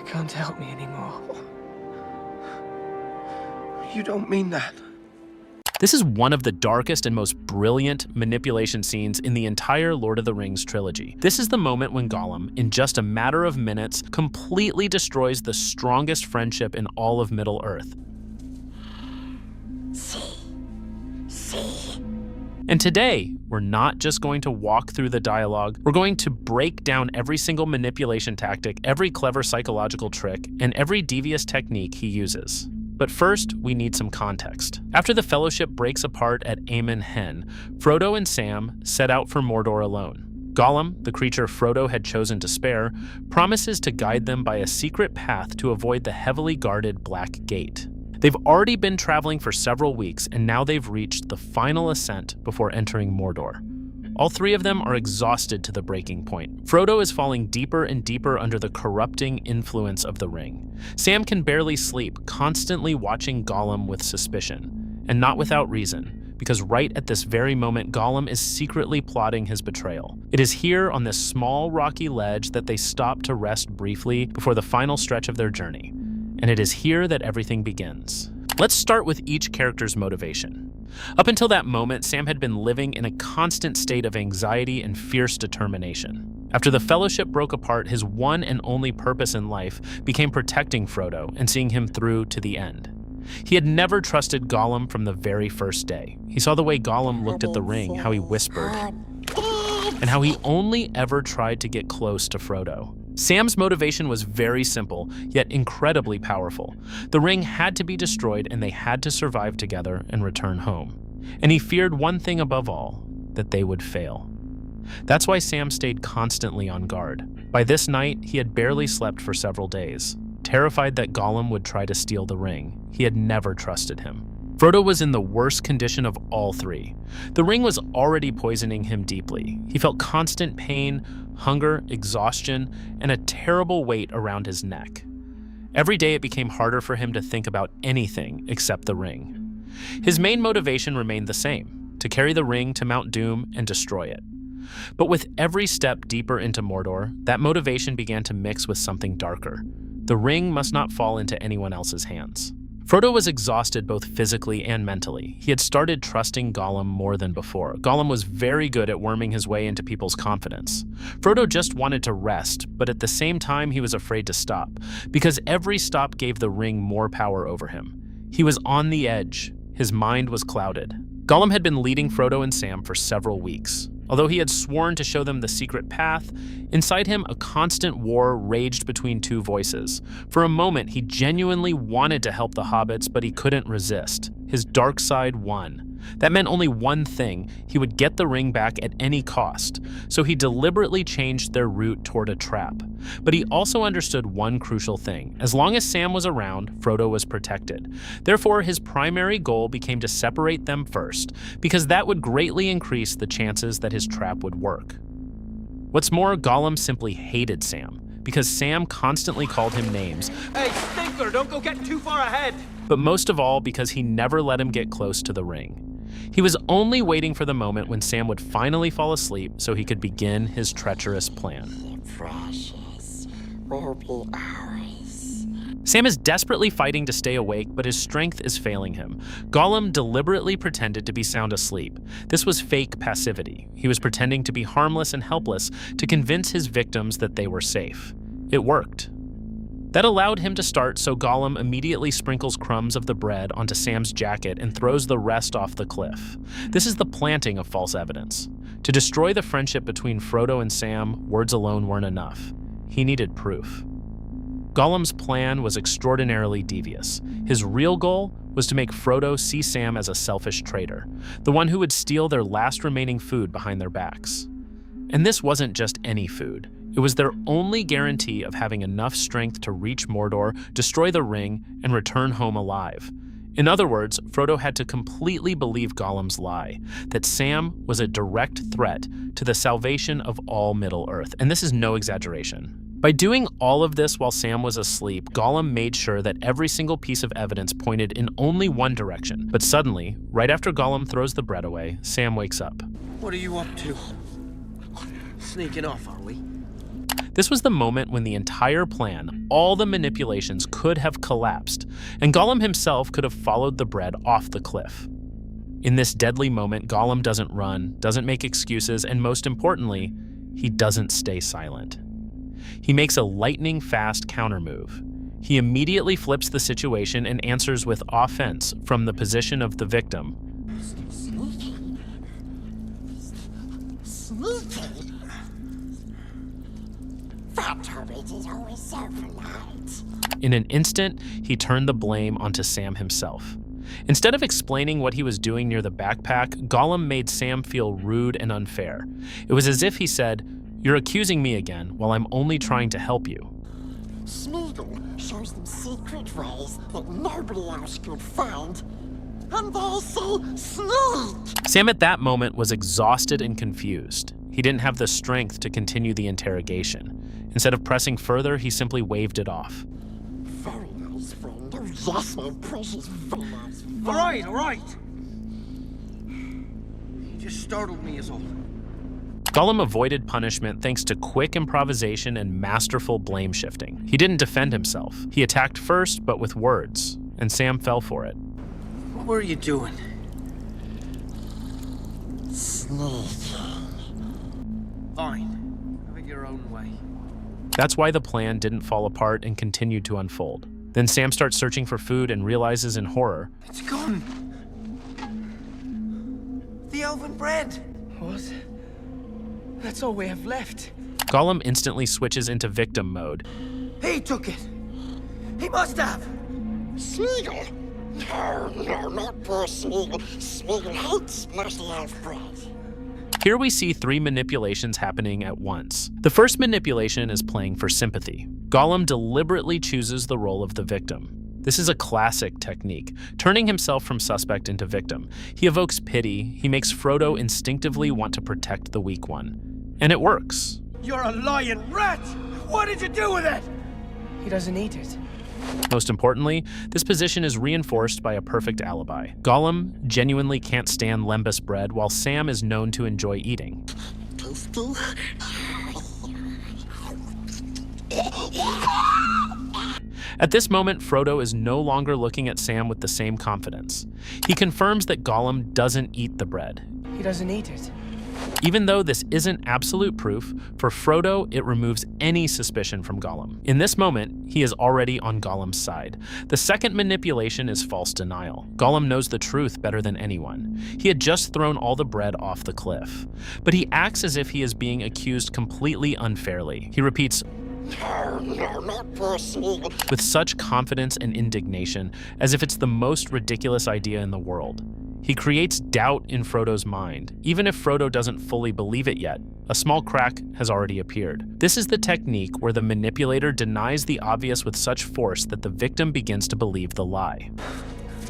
can't help me anymore. You don't mean that. This is one of the darkest and most brilliant manipulation scenes in the entire Lord of the Rings trilogy. This is the moment when Gollum, in just a matter of minutes, completely destroys the strongest friendship in all of Middle-earth. And today, we're not just going to walk through the dialogue, we're going to break down every single manipulation tactic, every clever psychological trick, and every devious technique he uses. But first, we need some context. After the Fellowship breaks apart at Amen Hen, Frodo and Sam set out for Mordor alone. Gollum, the creature Frodo had chosen to spare, promises to guide them by a secret path to avoid the heavily guarded Black Gate. They've already been traveling for several weeks, and now they've reached the final ascent before entering Mordor. All three of them are exhausted to the breaking point. Frodo is falling deeper and deeper under the corrupting influence of the ring. Sam can barely sleep, constantly watching Gollum with suspicion. And not without reason, because right at this very moment, Gollum is secretly plotting his betrayal. It is here on this small rocky ledge that they stop to rest briefly before the final stretch of their journey. And it is here that everything begins. Let's start with each character's motivation. Up until that moment, Sam had been living in a constant state of anxiety and fierce determination. After the Fellowship broke apart, his one and only purpose in life became protecting Frodo and seeing him through to the end. He had never trusted Gollum from the very first day. He saw the way Gollum looked at the ring, how he whispered, and how he only ever tried to get close to Frodo. Sam's motivation was very simple, yet incredibly powerful. The ring had to be destroyed, and they had to survive together and return home. And he feared one thing above all, that they would fail. That's why Sam stayed constantly on guard. By this night, he had barely slept for several days. Terrified that Gollum would try to steal the ring, he had never trusted him. Frodo was in the worst condition of all three. The ring was already poisoning him deeply. He felt constant pain, hunger, exhaustion, and a terrible weight around his neck. Every day it became harder for him to think about anything except the ring. His main motivation remained the same, to carry the ring to Mount Doom and destroy it. But with every step deeper into Mordor, that motivation began to mix with something darker. The ring must not fall into anyone else's hands. Frodo was exhausted both physically and mentally. He had started trusting Gollum more than before. Gollum was very good at worming his way into people's confidence. Frodo just wanted to rest, but at the same time he was afraid to stop, because every stop gave the ring more power over him. He was on the edge. His mind was clouded. Gollum had been leading Frodo and Sam for several weeks. Although he had sworn to show them the secret path, inside him a constant war raged between two voices. For a moment, he genuinely wanted to help the hobbits, but he couldn't resist. His dark side won. That meant only one thing: he would get the ring back at any cost. So he deliberately changed their route toward a trap. But he also understood one crucial thing. As long as Sam was around, Frodo was protected. Therefore, his primary goal became to separate them first, because that would greatly increase the chances that his trap would work. What's more, Gollum simply hated Sam, because Sam constantly called him names. Hey, Stinker, don't go getting too far ahead! But most of all, because he never let him get close to the ring. He was only waiting for the moment when Sam would finally fall asleep so he could begin his treacherous plan. The precious will be ours. Sam is desperately fighting to stay awake, but his strength is failing him. Gollum deliberately pretended to be sound asleep. This was fake passivity. He was pretending to be harmless and helpless to convince his victims that they were safe. It worked. That allowed him to start, so Gollum immediately sprinkles crumbs of the bread onto Sam's jacket and throws the rest off the cliff. This is the planting of false evidence. To destroy the friendship between Frodo and Sam, words alone weren't enough. He needed proof. Gollum's plan was extraordinarily devious. His real goal was to make Frodo see Sam as a selfish traitor, the one who would steal their last remaining food behind their backs. And this wasn't just any food. It was their only guarantee of having enough strength to reach Mordor, destroy the ring, and return home alive. In other words, Frodo had to completely believe Gollum's lie, that Sam was a direct threat to the salvation of all Middle-earth, and this is no exaggeration. By doing all of this while Sam was asleep, Gollum made sure that every single piece of evidence pointed in only one direction. But suddenly, right after Gollum throws the bread away, Sam wakes up. What are you up to? Sneaking off, are we? This was the moment when the entire plan, all the manipulations, could have collapsed, and Gollum himself could have followed the bread off the cliff. In this deadly moment, Gollum doesn't run, doesn't make excuses, and most importantly, he doesn't stay silent. He makes a lightning-fast countermove. He immediately flips the situation and answers with offense from the position of the victim. Sneaky. Sneaky. Frodo, it is always so polite. In an instant, he turned the blame onto Sam himself. Instead of explaining what he was doing near the backpack, Gollum made Sam feel rude and unfair. It was as if he said, "You're accusing me again while I'm only trying to help you." Smeagol shows them secret ways that nobody else could find. And they say sneak! Sam at that moment was exhausted and confused. He didn't have the strength to continue the interrogation. Instead of pressing further, he simply waved it off. Very nice, friend. Oh, yes, my precious, very nice. All right. You just startled me is all. Gollum avoided punishment thanks to quick improvisation and masterful blame shifting. He didn't defend himself. He attacked first, but with words, and Sam fell for it. What were you doing? Sneaking. Fine. Have it your own way. That's why the plan didn't fall apart and continued to unfold. Then Sam starts searching for food and realizes in horror. It's gone. The elven bread. What? That's all we have left. Gollum instantly switches into victim mode. He took it. He must have. Smeagol? No, not poor Smeagol. Smeagol hates musty elf bread. Here we see three manipulations happening at once. The first manipulation is playing for sympathy. Gollum deliberately chooses the role of the victim. This is a classic technique, turning himself from suspect into victim. He evokes pity, he makes Frodo instinctively want to protect the weak one. And it works. You're a lying rat! What did you do with it? He doesn't eat it. Most importantly, this position is reinforced by a perfect alibi. Gollum genuinely can't stand lembas bread, while Sam is known to enjoy eating. Tasty? At this moment, Frodo is no longer looking at Sam with the same confidence. He confirms that Gollum doesn't eat the bread. He doesn't eat it. Even though this isn't absolute proof, for Frodo, it removes any suspicion from Gollum. In this moment, he is already on Gollum's side. The second manipulation is false denial. Gollum knows the truth better than anyone. He had just thrown all the bread off the cliff. But he acts as if he is being accused completely unfairly. He repeats, No, not poor Smeagol. with such confidence and indignation, as if it's the most ridiculous idea in the world. He creates doubt in Frodo's mind. Even if Frodo doesn't fully believe it yet, a small crack has already appeared. This is the technique where the manipulator denies the obvious with such force that the victim begins to believe the lie.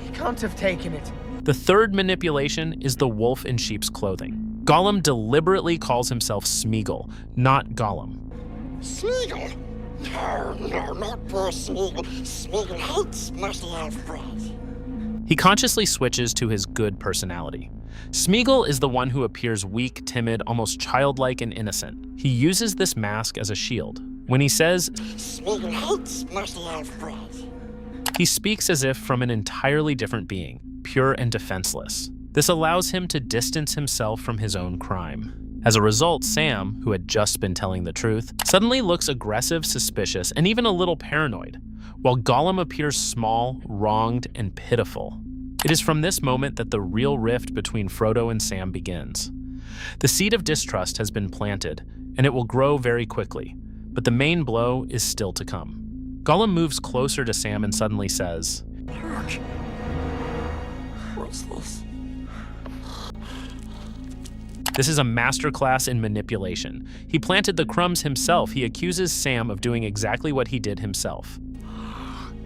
He can't have taken it. The third manipulation is the wolf in sheep's clothing. Gollum deliberately calls himself Smeagol, not Gollum. Smeagol? No, not poor Smeagol. Smeagol hates musty elf bread. He consciously switches to his good personality. Smeagol is the one who appears weak, timid, almost childlike and innocent. He uses this mask as a shield. When he says, Smeagol hates musty elf bread, he speaks as if from an entirely different being, pure and defenseless. This allows him to distance himself from his own crime. As a result, Sam, who had just been telling the truth, suddenly looks aggressive, suspicious, and even a little paranoid, while Gollum appears small, wronged, and pitiful. It is from this moment that the real rift between Frodo and Sam begins. The seed of distrust has been planted, and it will grow very quickly, but the main blow is still to come. Gollum moves closer to Sam and suddenly says, Look. What's this? This is a masterclass in manipulation. He planted the crumbs himself. He accuses Sam of doing exactly what he did himself.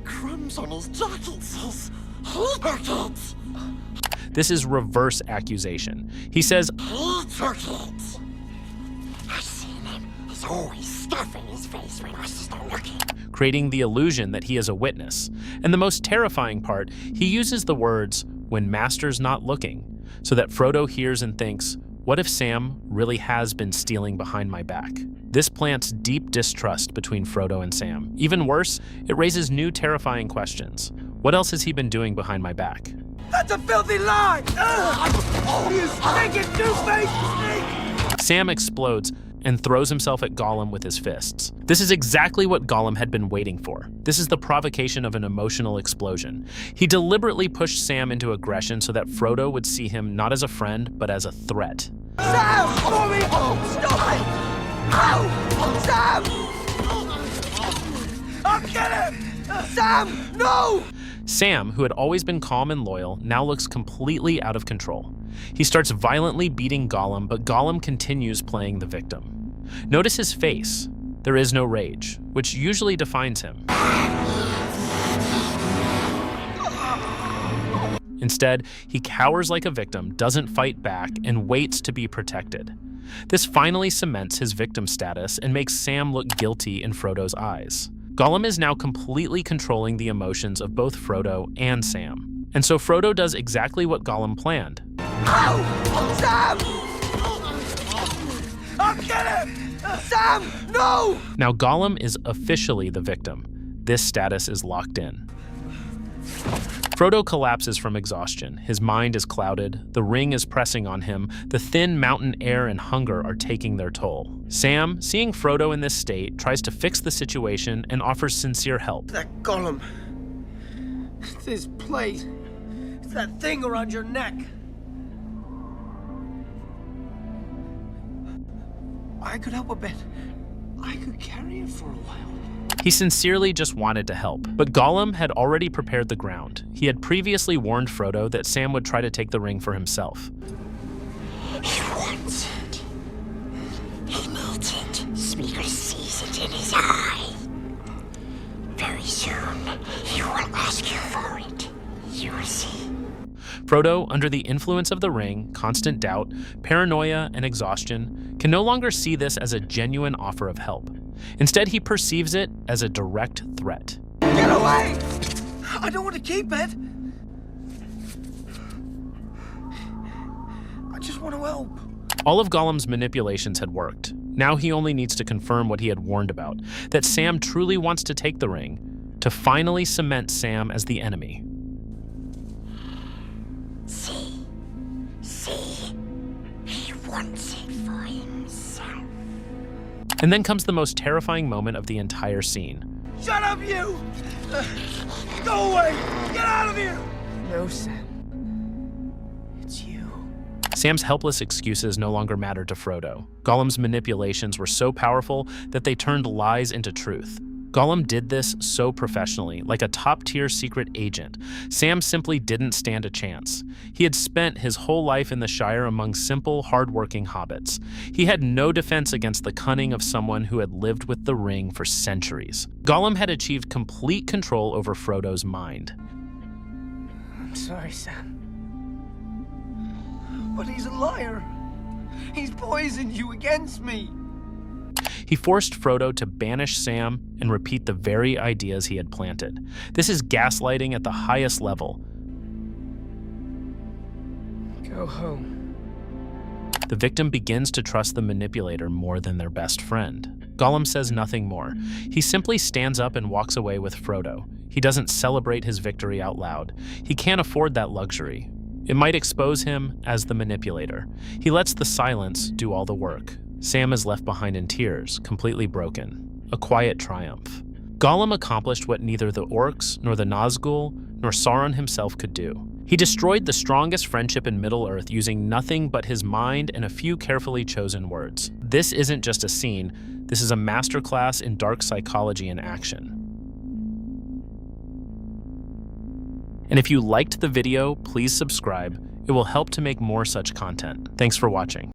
Crumbs on his jacket says he took it. This is reverse accusation. He says, He took it. I've seen him. He's always stuffing his face when I start looking. creating the illusion that he is a witness. And the most terrifying part, he uses the words, "when Master's not looking," so that Frodo hears and thinks, What if Sam really has been stealing behind my back? This plants deep distrust between Frodo and Sam. Even worse, it raises new terrifying questions. What else has he been doing behind my back? That's a filthy lie! You stinking two-faced snake! Sam explodes and throws himself at Gollum with his fists. This is exactly what Gollum had been waiting for. This is the provocation of an emotional explosion. He deliberately pushed Sam into aggression so that Frodo would see him not as a friend, but as a threat. Sam! For me! Stop it! Ow! Sam! I'll get him! Sam! No! Sam, who had always been calm and loyal, now looks completely out of control. He starts violently beating Gollum, but Gollum continues playing the victim. Notice his face. There is no rage, which usually defines him. Instead, he cowers like a victim, doesn't fight back, and waits to be protected. This finally cements his victim status and makes Sam look guilty in Frodo's eyes. Gollum is now completely controlling the emotions of both Frodo and Sam. And so Frodo does exactly what Gollum planned. Ow! Sam! I'll get him! Sam! No! Now Gollum is officially the victim. This status is locked in. Frodo collapses from exhaustion. His mind is clouded. The ring is pressing on him. The thin mountain air and hunger are taking their toll. Sam, seeing Frodo in this state, tries to fix the situation and offers sincere help. That Gollum. This plate. It's that thing around your neck. I could help a bit. I could carry it for a while. He sincerely just wanted to help, but Gollum had already prepared the ground. He had previously warned Frodo that Sam would try to take the ring for himself. He wants it. He needs it. Smeagol sees it in his eye. Very soon, he will ask you for it. You will see. Frodo, under the influence of the ring, constant doubt, paranoia, and exhaustion, can no longer see this as a genuine offer of help. Instead, he perceives it as a direct threat. Get away! I don't want to keep it. I just want to help. All of Gollum's manipulations had worked. Now he only needs to confirm what he had warned about, that Sam truly wants to take the ring, to finally cement Sam as the enemy. See, he wants it for himself. And then comes the most terrifying moment of the entire scene. Shut up, you! Go away! Get out of here! No, Sam. It's you. Sam's helpless excuses no longer mattered to Frodo. Gollum's manipulations were so powerful that they turned lies into truth. Gollum did this so professionally, like a top-tier secret agent. Sam simply didn't stand a chance. He had spent his whole life in the Shire among simple, hard-working hobbits. He had no defense against the cunning of someone who had lived with the ring for centuries. Gollum had achieved complete control over Frodo's mind. I'm sorry, Sam. But he's a liar. He's poisoned you against me. He forced Frodo to banish Sam and repeat the very ideas he had planted. This is gaslighting at the highest level. Go home. The victim begins to trust the manipulator more than their best friend. Gollum says nothing more. He simply stands up and walks away with Frodo. He doesn't celebrate his victory out loud. He can't afford that luxury. It might expose him as the manipulator. He lets the silence do all the work. Sam is left behind in tears, completely broken. A quiet triumph. Gollum accomplished what neither the orcs, nor the Nazgul, nor Sauron himself could do. He destroyed the strongest friendship in Middle-earth using nothing but his mind and a few carefully chosen words. This isn't just a scene, this is a masterclass in dark psychology in action. And if you liked the video, please subscribe. It will help to make more such content. Thanks for watching.